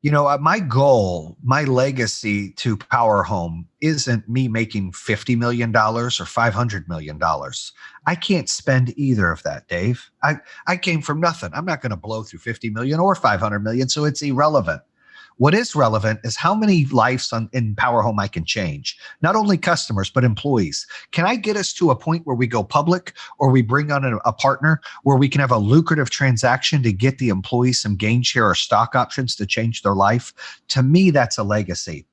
My goal, my legacy to Power Home isn't me making $50 million dollars or $500 million. I can't spend either of that, Dave. I came from nothing. I'm not going to blow through 50 million or 500 million. So it's irrelevant. What is relevant is how many lives in Power Home I can change, not only customers, but employees. Can I get us to a point where we go public or we bring on a partner where we can have a lucrative transaction to get the employees some gain share or stock options to change their life? To me, that's a legacy.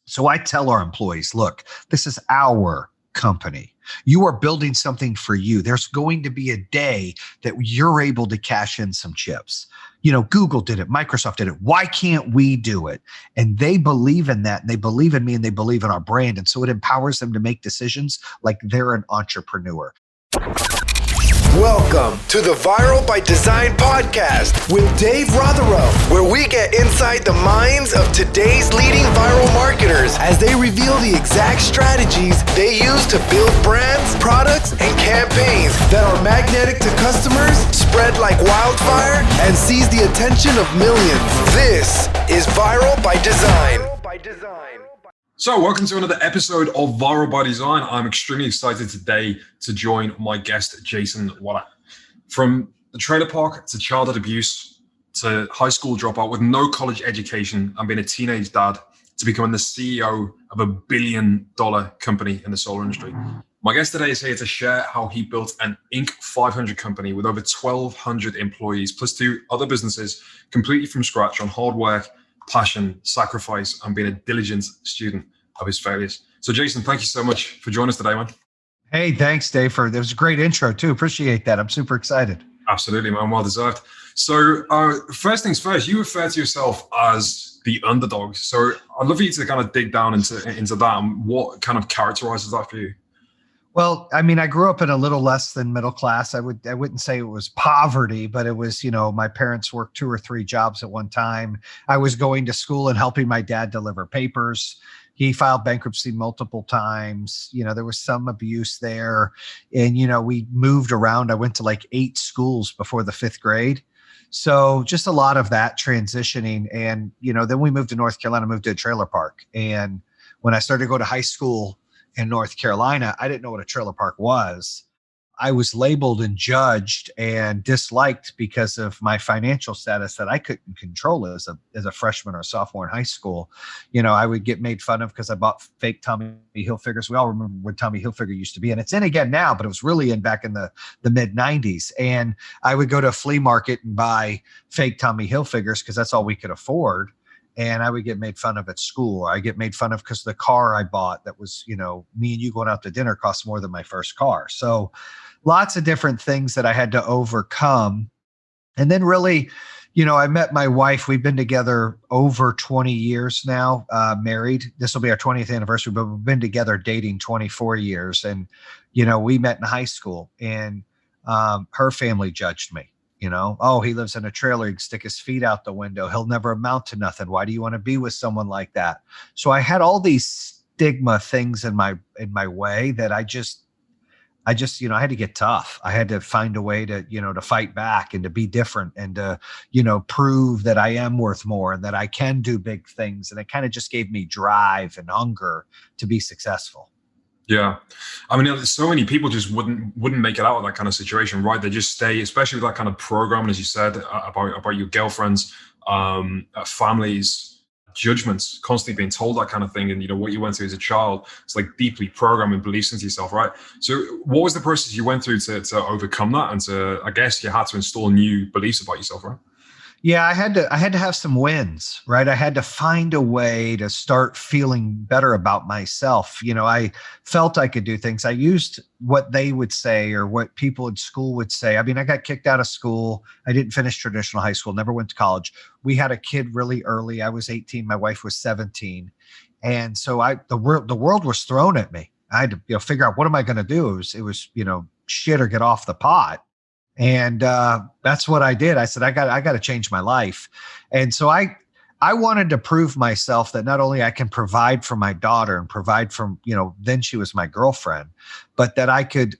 So I tell our employees, look, this is our company. You are building something for you. There's going to be a day that you're able to cash in some chips. Google did it. Microsoft did it. Why can't we do it? And they believe in that, and they believe in me, and they believe in our brand. And so it empowers them to make decisions like they're an entrepreneur. Welcome to the Viral by Design podcast with Dave Rotherow, where we get inside the minds of today's leading viral marketers as they reveal the exact strategies they use to build brands, products, and campaigns that are magnetic to customers, spread like wildfire, and seize the attention of millions. This is Viral by Design. So welcome to another episode of Viral by Design. I'm extremely excited today to join my guest, Jayson Waller. From the trailer park to childhood abuse to high school dropout with no college education and being a teenage dad to becoming the CEO of a $1 billion company in the solar industry. My guest today is here to share how he built an Inc. 500 company with over 1,200 employees, plus 2 other businesses completely from scratch on hard work, passion, sacrifice, and being a diligent student of his failures. So Jayson, thank you so much for joining us today, man. Hey, thanks, Dave. That was a great intro too. Appreciate that. I'm super excited. Absolutely, man. Well deserved. So first things first, you refer to yourself as the underdog. So I'd love for you to kind of dig down into that and what kind of characterizes that for you. Well, I mean, I grew up in a little less than middle class. I wouldn't say it was poverty, but it was, my parents worked 2 or 3 jobs at one time. I was going to school and helping my dad deliver papers. He filed bankruptcy multiple times. There was some abuse there. And, we moved around. I went to like 8 schools before the 5th grade. So just a lot of that transitioning. And, then we moved to North Carolina, moved to a trailer park. And when I started to go to high school in North Carolina, I didn't know what a trailer park was. I was labeled and judged and disliked because of my financial status that I couldn't control as a freshman or a sophomore in high school. I would get made fun of because I bought fake Tommy Hilfigers. We all remember what Tommy Hilfiger used to be, and it's in again now, but it was really in back in the mid 90s. And I would go to a flea market and buy fake Tommy Hilfigers because that's all we could afford. And I would get made fun of at school. I get made fun of because the car I bought that was, me and you going out to dinner cost more than my first car. So lots of different things that I had to overcome. And then really, I met my wife. We've been together over 20 years now, married. This will be our 20th anniversary, but we've been together dating 24 years. And, we met in high school and her family judged me. Oh, he lives in a trailer. He can stick his feet out the window. He'll never amount to nothing. Why do you want to be with someone like that? So I had all these stigma things in my way that I just, I had to get tough. I had to find a way to, to fight back and to be different and to, prove that I am worth more and that I can do big things. And it kind of just gave me drive and hunger to be successful. Yeah. I mean, so many people just wouldn't make it out of that kind of situation, right? They just stay, especially with that kind of program, as you said, about your girlfriends, families, judgments, constantly being told that kind of thing. And, what you went through as a child, it's like deeply programming beliefs into yourself, right? So what was the process you went through to overcome that? And I guess you had to install new beliefs about yourself, right? Yeah, I had to have some wins, right? I had to find a way to start feeling better about myself. I felt I could do things. I used what they would say or what people in school would say. I mean, I got kicked out of school. I didn't finish traditional high school, never went to college. We had a kid really early. I was 18, my wife was 17. And so the world was thrown at me. I had to figure out, what am I going to do? It was shit or get off the pot. And that's what I did. I said, I got to change my life. And so I wanted to prove myself that not only I can provide for my daughter and provide from, then she was my girlfriend, but that I could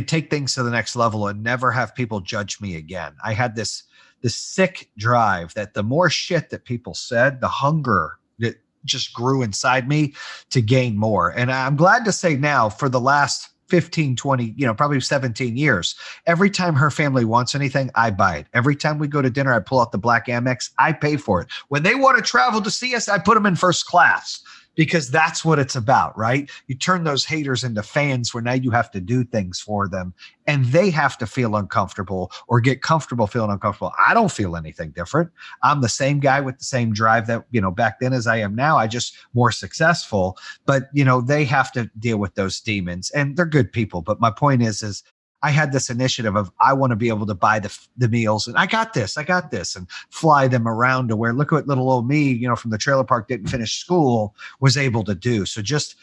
take things to the next level and never have people judge me again. I had this the sick drive that the more shit that people said, the hunger that just grew inside me to gain more. And I'm glad to say now, for the last 15, 20, probably 17 years, every time her family wants anything, I buy it. Every time we go to dinner, I pull out the black Amex, I pay for it. When they want to travel to see us, I put them in first class, because that's what it's about, right? You turn those haters into fans where now you have to do things for them and they have to feel uncomfortable or get comfortable feeling uncomfortable. I don't feel anything different. I'm the same guy with the same drive that, back then as I am now. I just more successful, but they have to deal with those demons, and they're good people. But my point is I had this initiative of, I want to be able to buy the meals, and I got this, and fly them around to where, look what little old me, from the trailer park, didn't finish school, was able to do. So just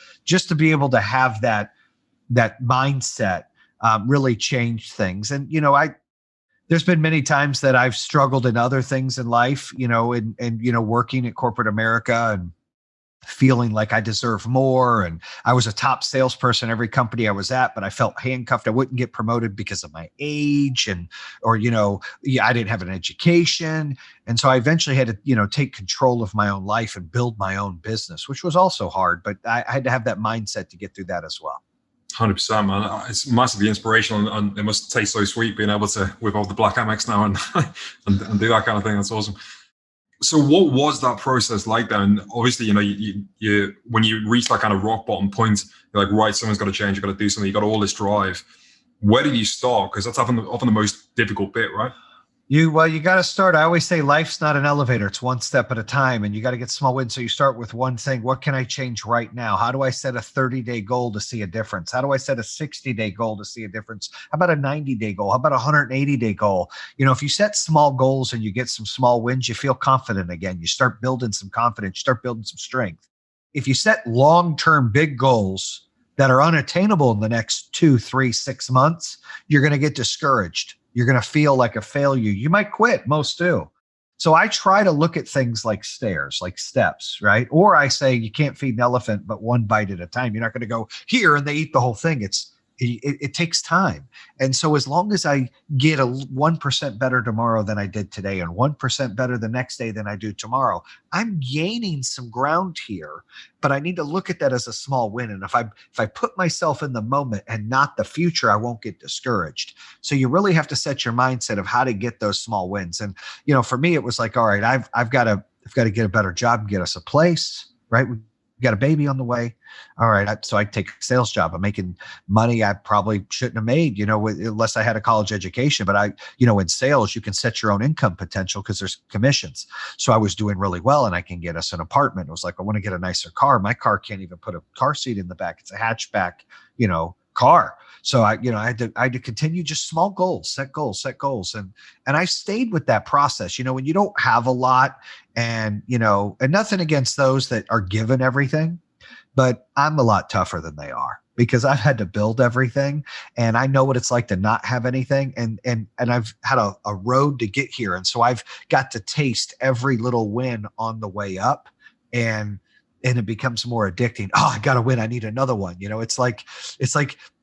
to be able to have that mindset really changed things. And, there's been many times that I've struggled in other things in life, and working at corporate America and feeling like I deserve more. And I was a top salesperson every company I was at, but I felt handcuffed. I wouldn't get promoted because of my age I didn't have an education. And so I eventually had to, take control of my own life and build my own business, which was also hard, but I had to have that mindset to get through that as well. 100%, man. It's massively inspirational, and it must taste so sweet being able to whip off the black Amex now and do that kind of thing. That's awesome. So what was that process like then? Obviously, you when you reach that kind of rock bottom point, you're like, right, someone's got to change, you've got to do something, you got all this drive. Where did you start? Because that's often the most difficult bit, right? You got to start. I always say life's not an elevator. It's one step at a time, and you got to get small wins. So you start with one thing. What can I change right now? How do I set a 30-day goal to see a difference? How do I set a 60-day goal to see a difference? How about a 90-day goal? How about a 180-day goal? If you set small goals and you get some small wins, you feel confident again. You start building some confidence, you start building some strength. If you set long-term big goals that are unattainable in the next 2, 3, 6 months, you're going to get discouraged. You're going to feel like a failure. You might quit. Most do. So I try to look at things like stairs, like steps, right? Or I say you can't feed an elephant, but one bite at a time. You're not going to go here and they eat the whole thing. It takes time. And so as long as I get a 1% better tomorrow than I did today, and 1% better the next day than I do tomorrow, I'm gaining some ground here, but I need to look at that as a small win. And if I put myself in the moment and not the future, I won't get discouraged. So you really have to set your mindset of how to get those small wins. And, for me, it was like, all right, I've got to get a better job, get us a place, right? We got a baby on the way. All right. So I take a sales job. I'm making money I probably shouldn't have made, unless I had a college education. But in sales, you can set your own income potential because there's commissions. So I was doing really well, and I can get us an apartment. It was like, I want to get a nicer car. My car can't even put a car seat in the back. It's a hatchback, car. So I had to continue just small goals, set goals. And I stayed with that process. When you don't have a lot, and nothing against those that are given everything, but I'm a lot tougher than they are, because I've had to build everything, and I know what it's like to not have anything. And I've had a road to get here. And so I've got to taste every little win on the way up, and it becomes more addicting. Oh, I got to win. I need another one. It's like,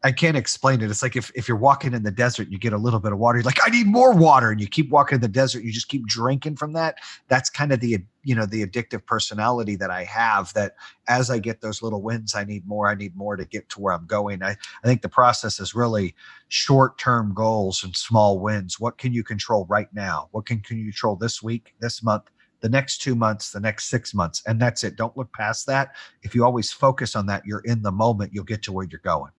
I can't explain it. It's like if you're walking in the desert, you get a little bit of water. You're like, I need more water. And you keep walking in the desert. You just keep drinking from that. That's kind of the addictive personality that I have, that as I get those little wins, I need more to get to where I'm going. I think the process is really short-term goals and small wins. What can you control right now? What can you control this week, this month, the next 2 months, the next 6 months? And that's it. Don't look past that. If you always focus on that, you're in the moment, you'll get to where you're going.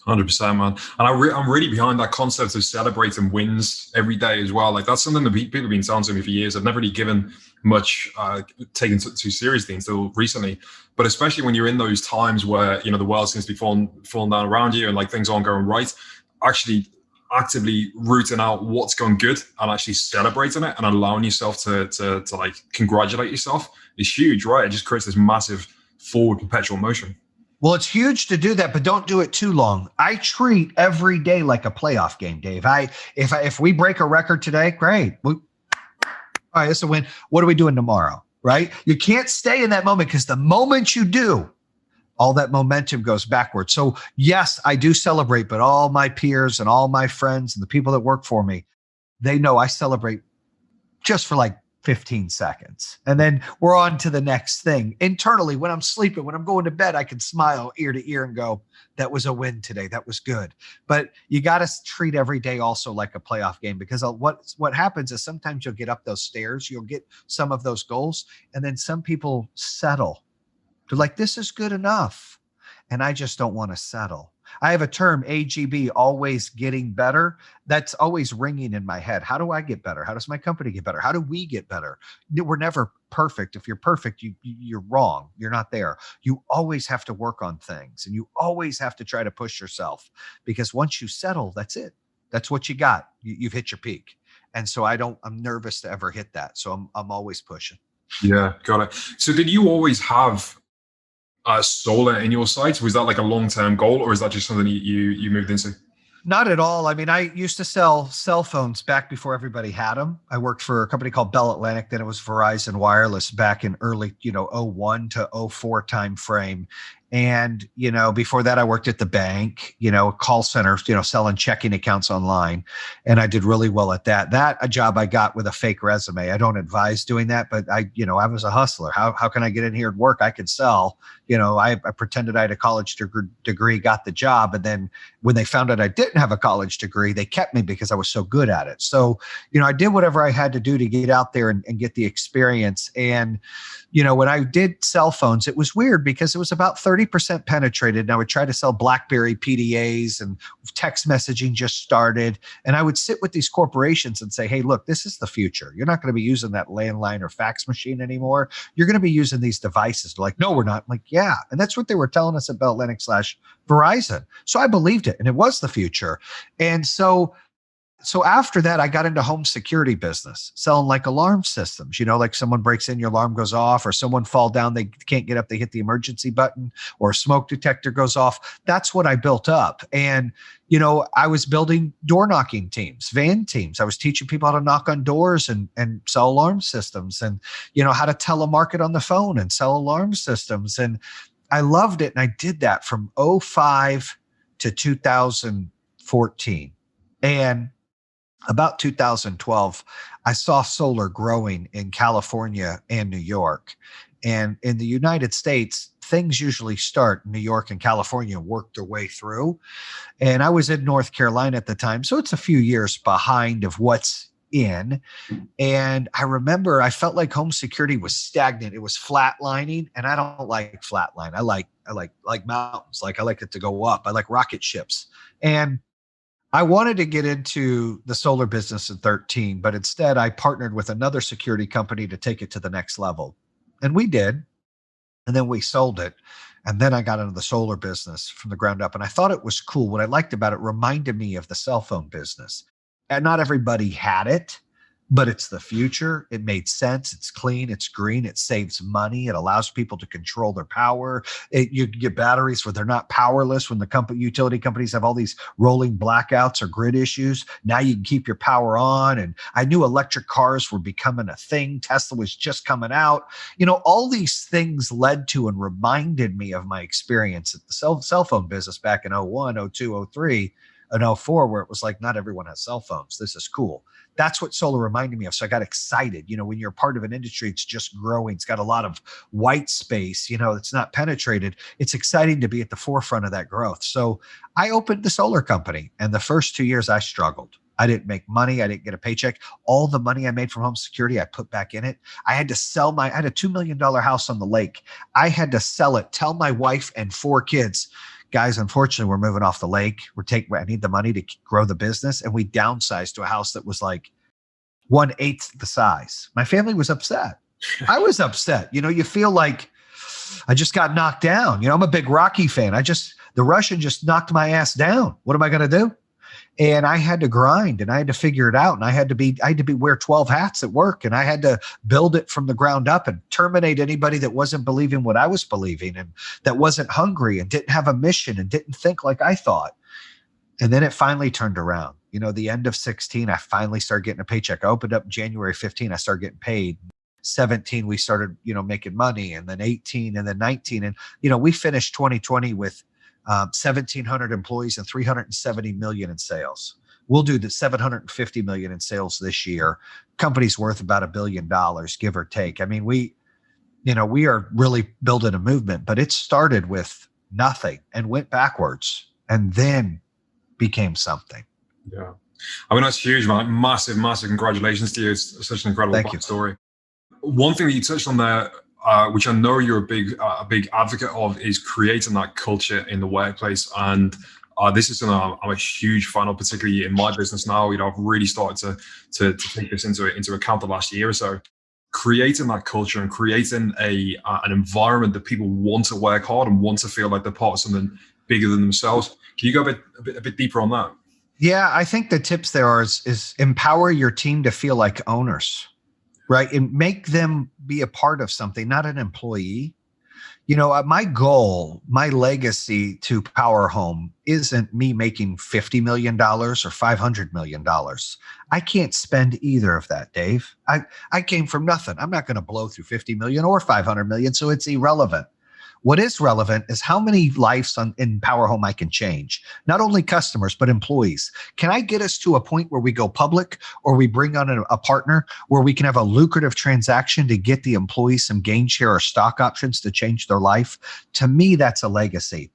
100%, man. And I'm really behind that concept of celebrating wins every day as well. Like, that's something that people have been telling to me for years. I've never really given much, taken too seriously until recently. But especially when you're in those times where, the world seems to be falling down around you and like things aren't going right, actually actively rooting out what's going good and actually celebrating it and allowing yourself to like congratulate yourself is huge, right? It just creates this massive forward perpetual motion. Well, it's huge to do that, but don't do it too long. I treat every day like a playoff game, Dave. If we break a record today, great. All right, it's a win. What are we doing tomorrow, right? You can't stay in that moment, because the moment you do, all that momentum goes backwards. So yes, I do celebrate, but all my peers and all my friends and the people that work for me, they know I celebrate just for like 15 seconds. And then we're on to the next thing. Internally, when I'm sleeping, when I'm going to bed, I can smile ear to ear and go, that was a win today. That was good. But you got to treat every day also like a playoff game, because what happens is sometimes you'll get up those stairs, you'll get some of those goals, and then some people settle. They're like, this is good enough. And I just don't want to settle. I have a term, AGB, always getting better. That's always ringing in my head. How do I get better? How does my company get better? How do we get better? We're never perfect. If you're perfect, you're wrong. You're not there. You always have to work on things, and you always have to try to push yourself, because once you settle, that's it. That's what you got. You've hit your peak. And so I'm nervous to ever hit that. So I'm always pushing. Yeah, got it. So did you always have solar in your sights? Was that like a long-term goal, or is that just something you moved into? Not at all. I mean, I used to sell cell phones back before everybody had them. I worked for a company called Bell Atlantic. Then it was Verizon Wireless back in early, 01 to 04 time frame. And, before that, I worked at the bank, a call center, selling checking accounts online. And I did really well at that. That a job I got with a fake resume. I don't advise doing that, but I was a hustler. How can I get in here and work? I could sell. I pretended I had a college degree, got the job. And then when they found out I didn't have a college degree, they kept me because I was so good at it. So, I did whatever I had to do to get out there and get the experience. And, when I did cell phones, it was weird because it was about 30% penetrated. And I would try to sell BlackBerry PDAs, and text messaging just started. And I would sit with these corporations and say, hey, look, this is the future. You're not going to be using that landline or fax machine anymore. You're going to be using these devices. They're like, no, we're not. I'm like, yeah. And that's what they were telling us at Bell Atlantic / Verizon. So I believed it, and it was the future. And so after that, I got into home security business, selling like alarm systems, like someone breaks in, your alarm goes off, or someone fall down, they can't get up, they hit the emergency button, or a smoke detector goes off. That's what I built up. And, I was building door knocking teams, van teams. I was teaching people how to knock on doors and sell alarm systems, and, how to telemarket on the phone and sell alarm systems. And I loved it. And I did that from 05 to 2014. And about 2012, I saw solar growing in California and New York. And in the United States, things usually start in New York and California and work their way through. And I was in North Carolina at the time, so it's a few years behind of what's in. And I remember I felt like home security was stagnant. It was flatlining, and I don't like flatline. I like mountains. Like I like it to go up. I like rocket ships. And I wanted to get into the solar business in 13, but instead I partnered with another security company to take it to the next level. And we did. And then we sold it. And then I got into the solar business from the ground up. And I thought it was cool. What I liked about it reminded me of the cell phone business. And not everybody had it, but it's the future. It made sense. It's clean. It's green. It saves money. It allows people to control their power. You get batteries where they're not powerless when the utility companies have all these rolling blackouts or grid issues. Now you can keep your power on. And I knew electric cars were becoming a thing. Tesla was just coming out. All these things led to and reminded me of my experience at the cell phone business back in 01, 02, 03. And 04, where it was like, not everyone has cell phones. This is cool. That's what solar reminded me of. So I got excited. When you're part of an industry, it's just growing. It's got a lot of white space, it's not penetrated. It's exciting to be at the forefront of that growth. So I opened the solar company, and the first 2 years I struggled. I didn't make money. I didn't get a paycheck. All the money I made from home security, I put back in it. I had to sell I had a $2 million house on the lake. I had to sell it, tell my wife and 4 kids, guys, unfortunately, we're moving off the lake. I need the money to grow the business. And we downsized to a house that was like 1/8 the size. My family was upset. I was upset. You feel like I just got knocked down. I'm a big Rocky fan. The Russian just knocked my ass down. What am I going to do? And I had to grind, and I had to figure it out. And I had to wear 12 hats at work, and I had to build it from the ground up and terminate anybody that wasn't believing what I was believing, and that wasn't hungry and didn't have a mission and didn't think like I thought. And then it finally turned around. The end of 16, I finally started getting a paycheck. I opened up January 15. I started getting paid. 17, we started, making money, and then 18, and then 19. And, we finished 2020 with 1,700 employees and $370 million in sales. We'll do the 750 million in sales this year. Company's worth about $1 billion, give or take. I mean, we are really building a movement, but it started with nothing and went backwards and then became something. Yeah. I mean, that's huge, man. Massive, massive congratulations to you. It's such an incredible story. One thing that you touched on there, which I know you're a big advocate of, is creating that culture in the workplace. And this is something I'm a huge fan of, particularly in my business now. I've really started to take this into account the last year or so. Creating that culture and creating an environment that people want to work hard and want to feel like they're part of something bigger than themselves. Can you go a bit deeper on that? Yeah, I think the tips there are is empower your team to feel like owners, right? And make them be a part of something, not an employee. My goal, my legacy to Power Home isn't me making $50 million or $500 million. I can't spend either of that, Dave. I came from nothing. I'm not going to blow through 50 million or 500 million, so it's irrelevant. What is relevant is how many lives in Power Home I can change, not only customers, but employees. Can I get us to a point where we go public or we bring on a partner where we can have a lucrative transaction to get the employees some gain share or stock options to change their life? To me, that's a legacy.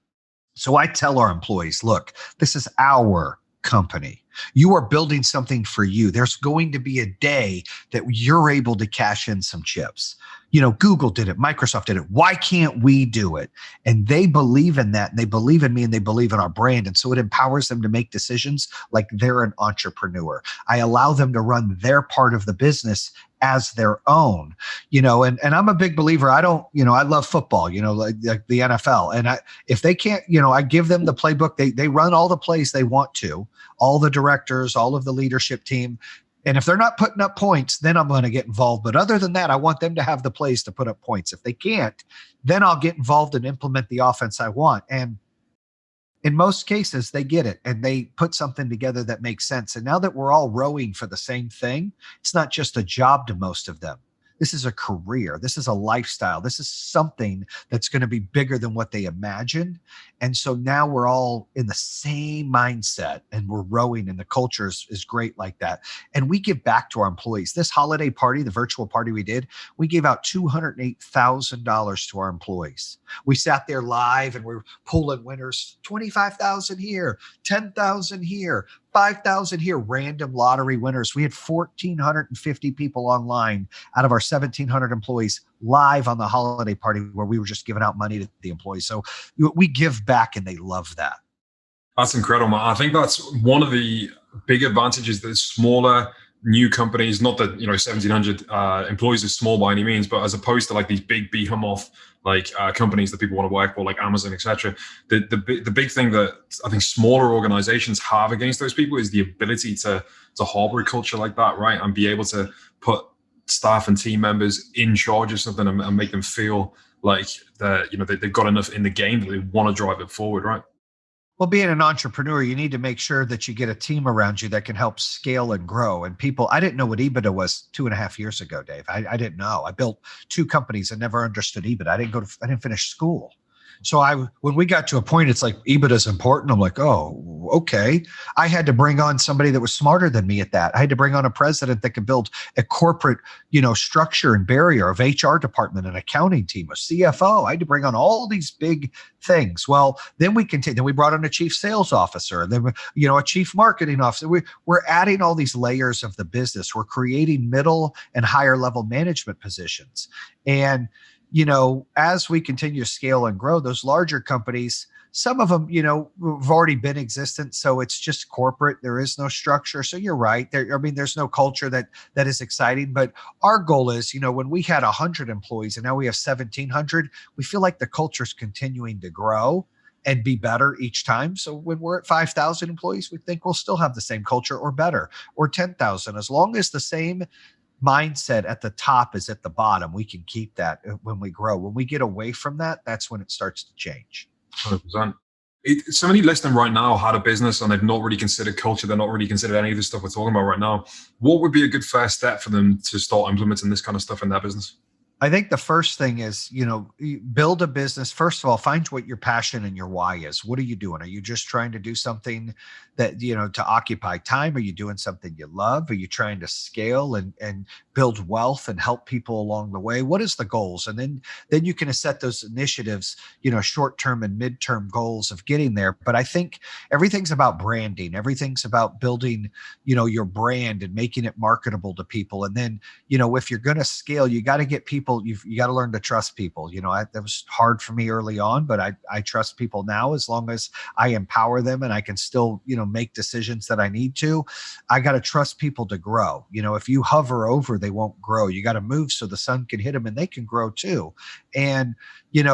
So I tell our employees, look, this is our company. You are building something for you. There's going to be a day that you're able to cash in some chips. Google did it. Microsoft did it. Why can't we do it? And they believe in that. And they believe in me and they believe in our brand. And so it empowers them to make decisions like they're an entrepreneur. I allow them to run their part of the business as their own, and I'm a big believer. I love football, like the NFL. And if they can't, I give them the playbook. They run all the plays they want to, all the directors, all of the leadership team. And if they're not putting up points, then I'm going to get involved. But other than that, I want them to have the plays to put up points. If they can't, then I'll get involved and implement the offense I want. And in most cases, they get it and they put something together that makes sense. And now that we're all rowing for the same thing, it's not just a job to most of them. This is a career. This is a lifestyle. This is something that's going to be bigger than what they imagined. And so now we're all in the same mindset and we're rowing, and the culture is great like that. And we give back to our employees. This holiday party, the virtual party we did, we gave out $208,000 to our employees. We sat there live and we're pulling winners, 25,000 here, 10,000 here, 5,000 here, random lottery winners. We had 1,450 people online out of our 1,700 employees live on the holiday party where we were just giving out money to the employees. So we give back and they love that. That's incredible, man. I think that's one of the big advantages that smaller new companies, not that 1,700 employees is small by any means, but as opposed to like these big behemoth companies that people want to work for, like Amazon, etc. The big thing that I think smaller organizations have against those people is the ability to harbor a culture like that, right? And be able to put staff and team members in charge of something and make them feel like they've got enough in the game that they want to drive it forward, right? Well, being an entrepreneur, you need to make sure that you get a team around you that can help scale and grow. And I didn't know what EBITDA was 2.5 years ago, Dave. I didn't know. I built 2 companies and never understood EBITDA. I didn't finish school. So when we got to a point, it's like EBITDA is important. I'm like, oh, okay. I had to bring on somebody that was smarter than me at that. I had to bring on a president that could build a corporate, structure and barrier of HR department, an accounting team, a CFO. I had to bring on all these big things. Well, then we continued. Then we brought on a chief sales officer, then a chief marketing officer. We're adding all these layers of the business. We're creating middle and higher level management positions. And as we continue to scale and grow, those larger companies, some of them, have already been existent. So it's just corporate. There is no structure. So you're right. There's no culture that is exciting. But our goal is, when we had 100 employees and now we have 1,700, we feel like the culture is continuing to grow and be better each time. So when we're at 5,000 employees, we think we'll still have the same culture or better, or 10,000, as long as the same mindset at the top is at the bottom. We can keep that when we grow. When we get away from that, that's when it starts to change. 100%. Somebody listening right now had a business and they've not really considered culture. They're not really considered any of the stuff we're talking about right now. What would be a good first step for them to start implementing this kind of stuff in their business? I think the first thing is, build a business. First of all, find what your passion and your why is. What are you doing? Are you just trying to do something that, to occupy time? Are you doing something you love? Are you trying to scale and build wealth and help people along the way? What is the goals? And then you can set those initiatives, short-term and midterm goals of getting there. But I think everything's about branding. Everything's about building, your brand and making it marketable to people. And then, if you're going to scale, you got to get people, you got to learn to trust people. That was hard for me early on, but I trust people now as long as I empower them and I can still, make decisions that I need to. I got to trust people to grow. If you hover over, they won't grow. You got to move so the sun can hit them and they can grow too. And, in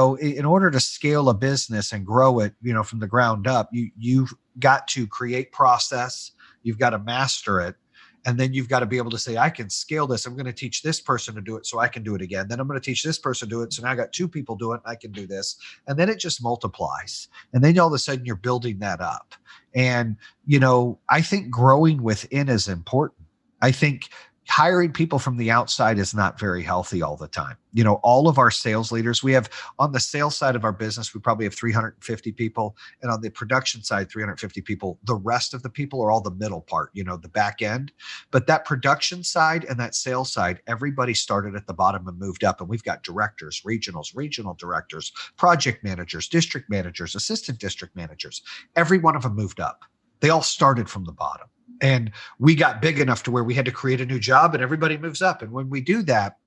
order to scale a business and grow it, from the ground up, you've got to create process. You've got to master it. And then you've got to be able to say, I can scale this. I'm going to teach this person to do it so I can do it again. Then I'm going to teach this person to do it. So now I got two people do it. I can do this. And then it just multiplies. And then all of a sudden you're building that up. And, I think growing within is important. I think hiring people from the outside is not very healthy all the time. All of our sales leaders, we have on the sales side of our business, we probably have 350 people. And on the production side, 350 people. The rest of the people are all the middle part, the back end. But that production side and that sales side, everybody started at the bottom and moved up. And we've got directors, regional directors, project managers, district managers, assistant district managers. Every one of them moved up. They all started from the bottom. And we got big enough to where we had to create a new job and everybody moves up. And when we do that,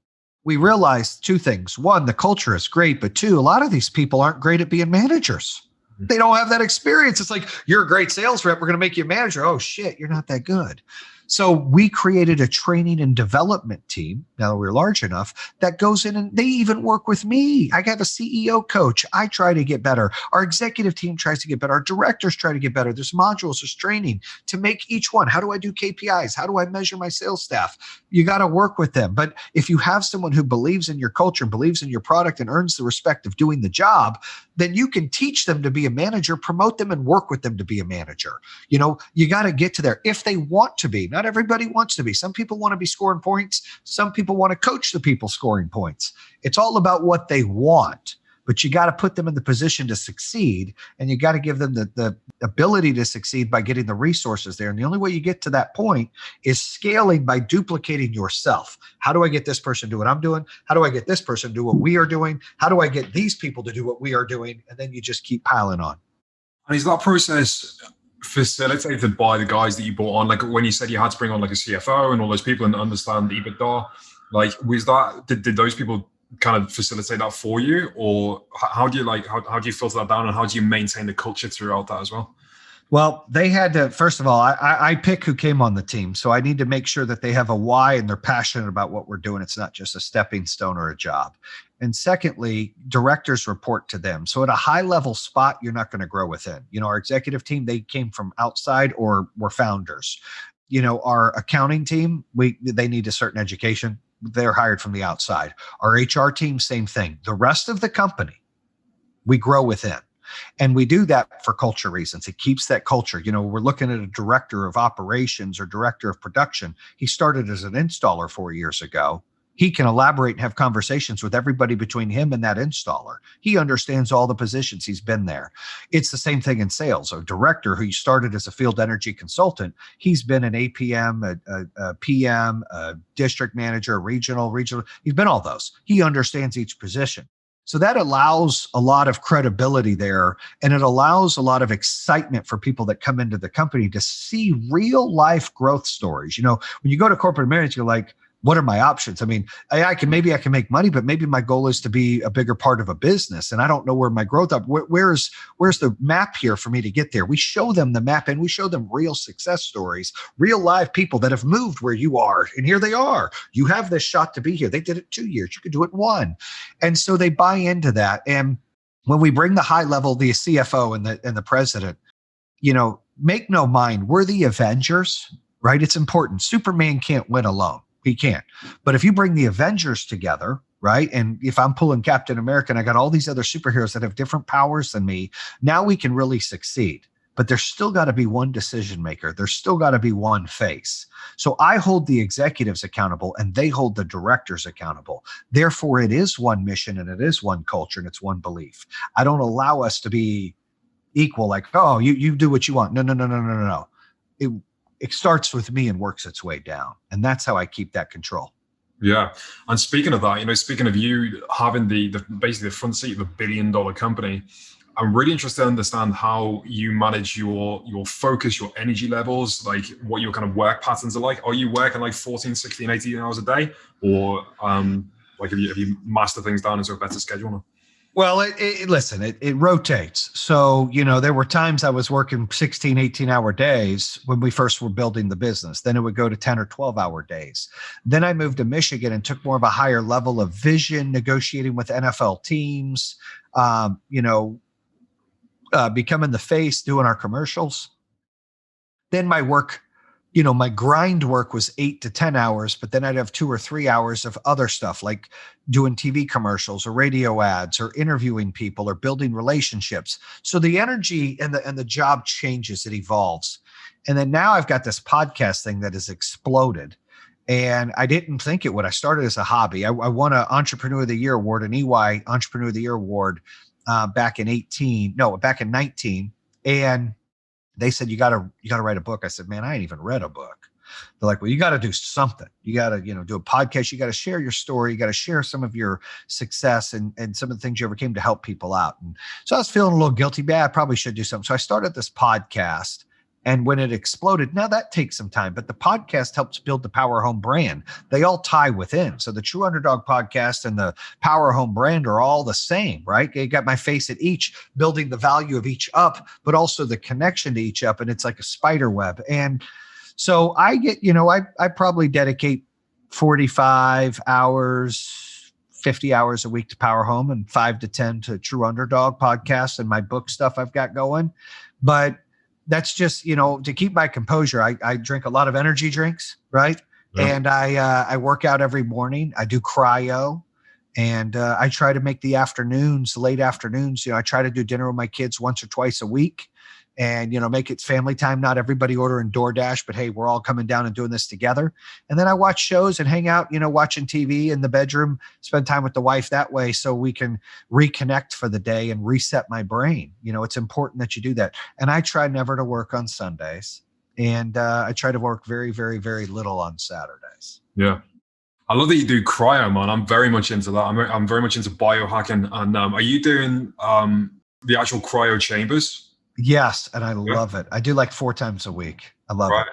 we realize two things. One, the culture is great, but two, a lot of these people aren't great at being managers. They don't have that experience. It's like, you're a great sales rep. We're going to make you a manager. Oh shit, you're not that good. So we created a training and development team, now that we're large enough, that goes in and they even work with me. I have a CEO coach. I try to get better. Our executive team tries to get better. Our directors try to get better. There's modules, there's training to make each one. How do I do KPIs? How do I measure my sales staff? You got to work with them. But if you have someone who believes in your culture, believes in your product and earns the respect of doing the job, then you can teach them to be a manager, promote them and work with them to be a manager. You got to get to there if they want to be. Not everybody wants to be. Some people want to be scoring points. Some people want to coach the people scoring points. It's all about what they want, but you got to put them in the position to succeed, and you got to give them the ability to succeed by getting the resources there. And the only way you get to that point is scaling by duplicating yourself. How do I get this person to do what I'm doing? How do I get this person to do what we are doing? How do I get these people to do what we are doing? And then you just keep piling on. And is that process facilitated by the guys that you brought on? Like when you said you had to bring on like a CFO and all those people and understand EBITDA, like was that, did those people kind of facilitate that for you? Or how do you filter that down and how do you maintain the culture throughout that as well? Well, they had to, first of all, I pick who came on the team. So I need to make sure that they have a why and they're passionate about what we're doing. It's not just a stepping stone or a job. And secondly, directors report to them. So at a high level spot, you're not going to grow within. Our executive team, they came from outside or were founders. Our accounting team, they need a certain education. They're hired from the outside. Our HR team, same thing. The rest of the company, we grow within. And we do that for culture reasons. It keeps that culture. We're looking at a director of operations or director of production. He started as an installer 4 years ago. He can elaborate and have conversations with everybody between him and that installer. He understands all the positions. He's been there. It's the same thing in sales. A director who started as a field energy consultant, he's been an APM, a PM, a district manager, a regional. He's been all those. He understands each position. So that allows a lot of credibility there, and it allows a lot of excitement for people that come into the company to see real life growth stories. When you go to corporate America, you're like, what are my options? I mean, I can make money, but maybe my goal is to be a bigger part of a business. And I don't know where my growth up. Where's the map here for me to get there? We show them the map and we show them real success stories, real live people that have moved where you are. And here they are. You have this shot to be here. They did it 2 years. You could do it in 1. And so they buy into that. And when we bring the high level, the CFO and the president, make no mind, we're the Avengers, right? It's important. Superman can't win alone. He can't. But if you bring the Avengers together, right? And if I'm pulling Captain America and I got all these other superheroes that have different powers than me, now we can really succeed. but there's still got to be one decision maker. There's still got to be one face. So I hold the executives accountable and they hold the directors accountable. Therefore, it is one mission and it is one culture and it's one belief. I don't allow us to be equal, like, oh, you do what you want. No, no, no, no, no, no, no. It starts with me and works its way down. And that's how I keep that control. Yeah. And speaking of that, speaking of you having the basically the front seat of $1 billion company, I'm really interested to understand how you manage your focus, your energy levels, like what your kind of work patterns are like. Are you working like 14, 16, 18 hours a day? Or like have you mastered things down into a better schedule now? Well, it rotates. So, there were times I was working 16, 18-hour days when we first were building the business. Then it would go to 10 or 12-hour days. Then I moved to Michigan and took more of a higher level of vision, negotiating with NFL teams, becoming the face, doing our commercials. Then my work, my grind work was 8 to 10 hours, but then I'd have 2 or 3 hours of other stuff like doing TV commercials or radio ads or interviewing people or building relationships. So the energy and the job changes, it evolves. And then now I've got this podcast thing that has exploded. And I didn't think it would. I started as a hobby. I won an Entrepreneur of the Year award, an EY Entrepreneur of the Year award back in 19. And they said, you gotta write a book. I said, man, I ain't even read a book. They're like, well, you got to do something. You got to, do a podcast. You got to share your story. You got to share some of your success and some of the things you overcame to help people out. And so I was feeling a little guilty. I probably should do something. So I started this podcast. And when it exploded, now that takes some time, but the podcast helps build the Power Home brand. They all tie within. So the True Underdog podcast and the Power Home brand are all the same, right? You got my face at each, building the value of each up, but also the connection to each up. And it's like a spider web. And so I get, I probably dedicate 45 hours, 50 hours a week to Power Home and 5 to 10 to True Underdog podcast and my book stuff I've got going. But that's just, to keep my composure. I drink a lot of energy drinks, right? Yeah. And I work out every morning. I do cryo, and I try to make the afternoons, late afternoons. I try to do dinner with my kids once or twice a week, and make it family time. Not everybody ordering DoorDash, but hey, we're all coming down and doing this together. And then I watch shows and hang out, watching TV in the bedroom, spend time with the wife that way, so we can reconnect for the day and reset my brain. It's important that you do that. And I try never to work on Sundays, and I try to work very, very, very little on Saturdays. Yeah. I love that you do cryo, man. I'm very much into that. I'm very much into biohacking. And are you doing the actual cryo chambers? Yes, and I love it. I do like 4 times a week. I love it.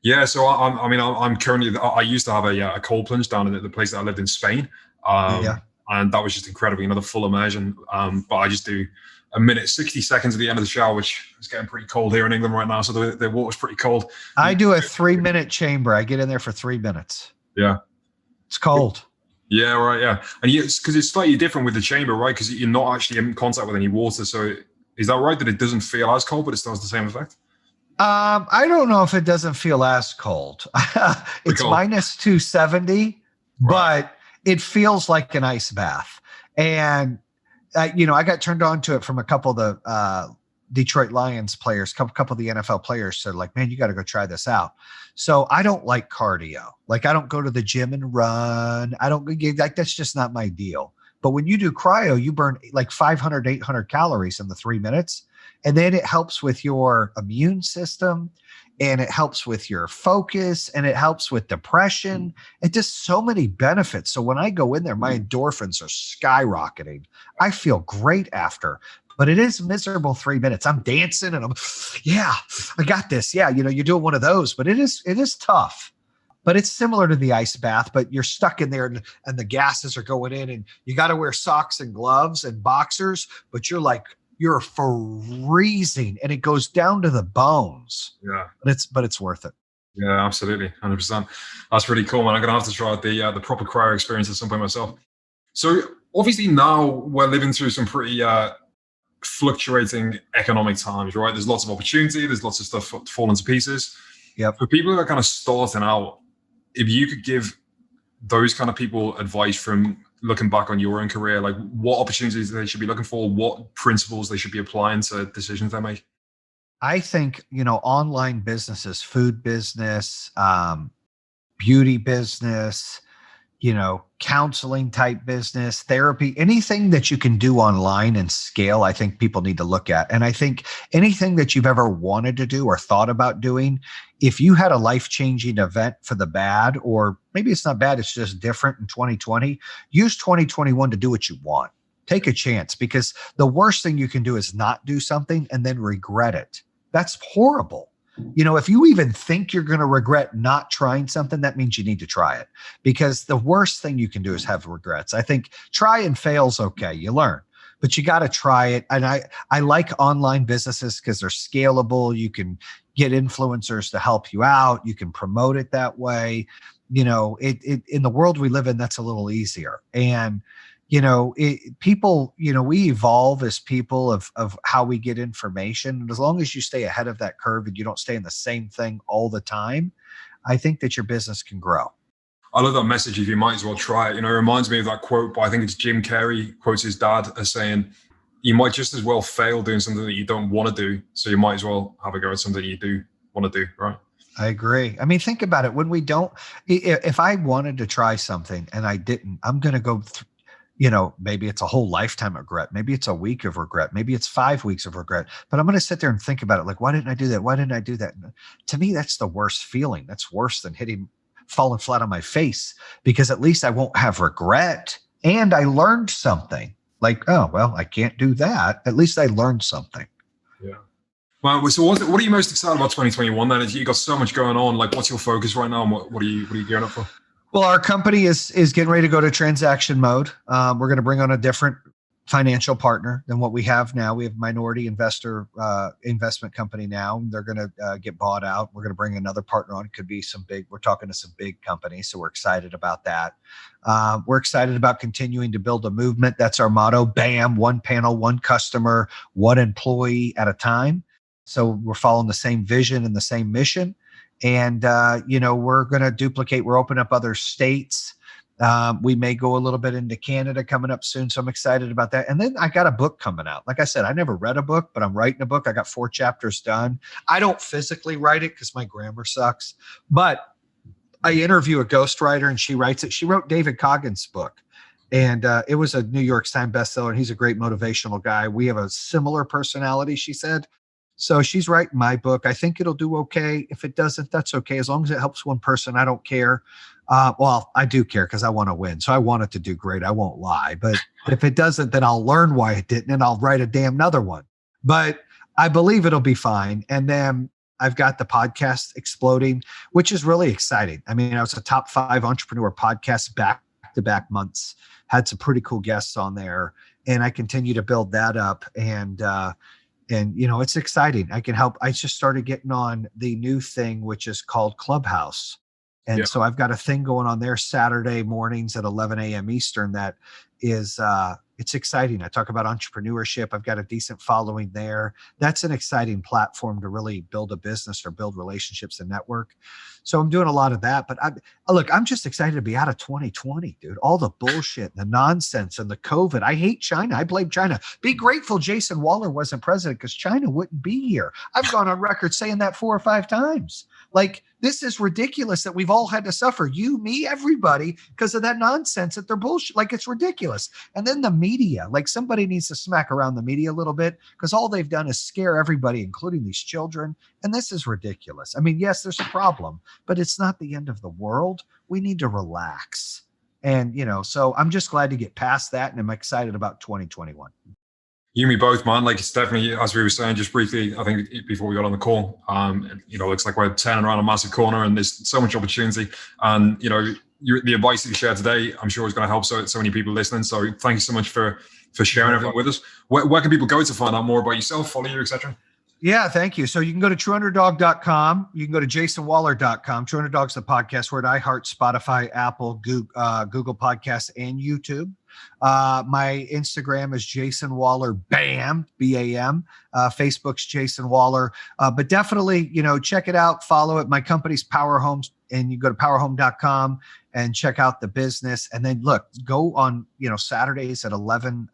Yeah, so I'm currently. I used to have a cold plunge down in the place that I lived in Spain, and that was just incredible. The full immersion. But I just do a minute, 60 seconds at the end of the shower, which is getting pretty cold here in England right now. So the water's pretty cold. I do a 3-minute chamber. I get in there for 3 minutes. Yeah, it's cold. Yeah, right. Yeah, and because it's slightly different with the chamber, right? Because you're not actually in contact with any water, so. Is that right, that it doesn't feel as cold, but it still has the same effect? I don't know if it doesn't feel as cold. It's cold. Minus 270, right. But it feels like an ice bath. And, I got turned on to it from a couple of the Detroit Lions players, couple of the NFL players said, like, man, you got to go try this out. So I don't like cardio. Like, I don't go to the gym and run. That's just not my deal. But when you do cryo, you burn like 500, 800 calories in the 3 minutes. And then it helps with your immune system, and it helps with your focus, and it helps with depression. It does so many benefits. So when I go in there, my endorphins are skyrocketing. I feel great after. But it is miserable 3 minutes. I'm dancing and I got this. Yeah, you're doing one of those, but it is tough. But it's similar to the ice bath, but you're stuck in there and the gases are going in, and you got to wear socks and gloves and boxers, but you're freezing and it goes down to the bones. Yeah. But it's worth it. Yeah, absolutely. 100%. That's pretty cool, man. I'm going to have to try out the proper cryo experience at some point myself. So obviously now we're living through some pretty fluctuating economic times, right? There's lots of opportunity. There's lots of stuff falling to pieces. Yep. For people who are kind of starting out, if you could give those kind of people advice from looking back on your own career, like what opportunities they should be looking for, what principles they should be applying to decisions they make? I think, online businesses, food business, beauty business, counseling type business, therapy, anything that you can do online and scale, I think people need to look at. And I think anything that you've ever wanted to do or thought about doing, if you had a life-changing event for the bad, or maybe it's not bad, it's just different in 2020, use 2021 to do what you want. Take a chance, because the worst thing you can do is not do something and then regret it. That's horrible. If you even think you're going to regret not trying something, that means you need to try it, because the worst thing you can do is have regrets. I think try and fail's okay. You learn, but you got to try it. And I like online businesses because they're scalable. You can get influencers to help you out. You can promote it that way. In the world we live in, that's a little easier. And people, we evolve as people of how we get information. And as long as you stay ahead of that curve and you don't stay in the same thing all the time, I think that your business can grow. I love that message. If you might as well try it, it reminds me of that quote, but I think it's Jim Carrey quotes his dad as saying, you might just as well fail doing something that you don't want to do. So you might as well have a go at something you do want to do. Right. I agree. I mean, think about it. When we don't, if I wanted to try something and I didn't, I'm going to go maybe it's a whole lifetime of regret. Maybe it's a week of regret. Maybe it's 5 weeks of regret, but I'm going to sit there and think about it. Like, why didn't I do that? Why didn't I do that? And to me, that's the worst feeling. That's worse than falling flat on my face, because at least I won't have regret. And I learned something. Like, oh, well, I can't do that. At least I learned something. Yeah. Well, so what are you most excited about 2021 then? You got so much going on. Like, what's your focus right now? And what are you gearing up for? Well, our company is getting ready to go to transaction mode. We're going to bring on a different financial partner than what we have now. We have minority investment company now. They're going to get bought out. We're going to bring another partner on. It could be we're talking to some big companies. So we're excited about that. We're excited about continuing to build a movement. That's our motto. BAM, one panel, one customer, one employee at a time. So we're following the same vision and the same mission. And, we're going to duplicate. We're opening up other states. We may go a little bit into Canada coming up soon. So I'm excited about that. And then I got a book coming out. Like I said, I never read a book, but I'm writing a book. I got 4 chapters done. I don't physically write it because my grammar sucks, but I interview a ghostwriter and she writes it. She wrote David Coggin's book. And it was a New York Times bestseller. And he's a great motivational guy. We have a similar personality, she said. So she's writing my book. I think it'll do okay. If it doesn't, that's okay. As long as it helps one person, I don't care. Well, I do care because I want to win. So I want it to do great. I won't lie. But if it doesn't, then I'll learn why it didn't and I'll write a damn another one. But I believe it'll be fine. And then I've got the podcast exploding, which is really exciting. I mean, I was a top 5 entrepreneur podcast back-to-back months, had some pretty cool guests on there. And I continue to build that up. And it's exciting. I can help. I just started getting on the new thing, which is called Clubhouse. And so I've got a thing going on there Saturday mornings at 11 a.m. Eastern. That is, it's exciting. I talk about entrepreneurship. I've got a decent following there. That's an exciting platform to really build a business or build relationships and network. So I'm doing a lot of that. But I'm just excited to be out of 2020, dude. All the bullshit, the nonsense, and the COVID. I hate China. I blame China. Be grateful Jayson Waller wasn't president because China wouldn't be here. I've gone on record saying that 4 or 5 times. Like, this is ridiculous that we've all had to suffer, you, me, everybody, because of that nonsense, that they're bullshit. Like, it's ridiculous. And then the media, like, somebody needs to smack around the media a little bit, because all they've done is scare everybody, including these children. And this is ridiculous. I mean, yes, there's a problem, but it's not the end of the world. We need to relax. And, so I'm just glad to get past that. And I'm excited about 2021. You and me both, man. Like, it's definitely, as we were saying just briefly, I think before we got on the call, it looks like we're turning around a massive corner and there's so much opportunity. And, the advice that you shared today, I'm sure is going to help so many people listening. So thank you so much for sharing everything with us. Where can people go to find out more about yourself, follow you, etc.? Yeah, thank you. So you can go to trueunderdog.com. You can go to jasonwaller.com. True Underdog's the podcast. We're at iHeart, Spotify, Apple, Google Podcasts, and YouTube. My Instagram is Jayson Waller, BAM, BAM. Facebook's Jayson Waller. But definitely, check it out. Follow it. My company's Power Homes, and you go to powerhome.com and check out the business. And then look, go on, Saturdays at 11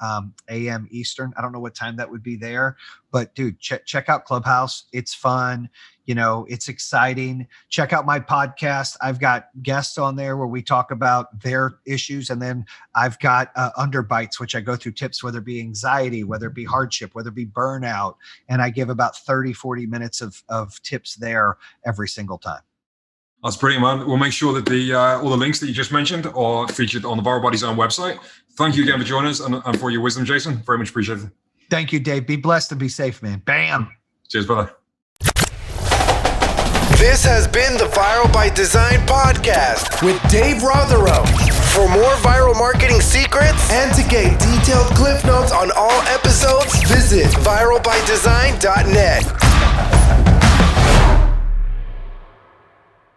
a.m. Eastern. I don't know what time that would be there, but dude, check out Clubhouse. It's fun. It's exciting. Check out my podcast. I've got guests on there where we talk about their issues. And then I've got Underbites, which I go through tips, whether it be anxiety, whether it be hardship, whether it be burnout. And I give about 30, 40 minutes of tips there every single time. That's brilliant, man. We'll make sure that all the links that you just mentioned are featured on the Viral by Design website. Thank you again for joining us and for your wisdom, Jayson. Very much appreciated. Thank you, Dave. Be blessed and be safe, man. Bam. Cheers, brother. This has been the Viral by Design podcast with Dave Rotherow. For more viral marketing secrets and to get detailed cliff notes on all episodes, visit viralbydesign.net.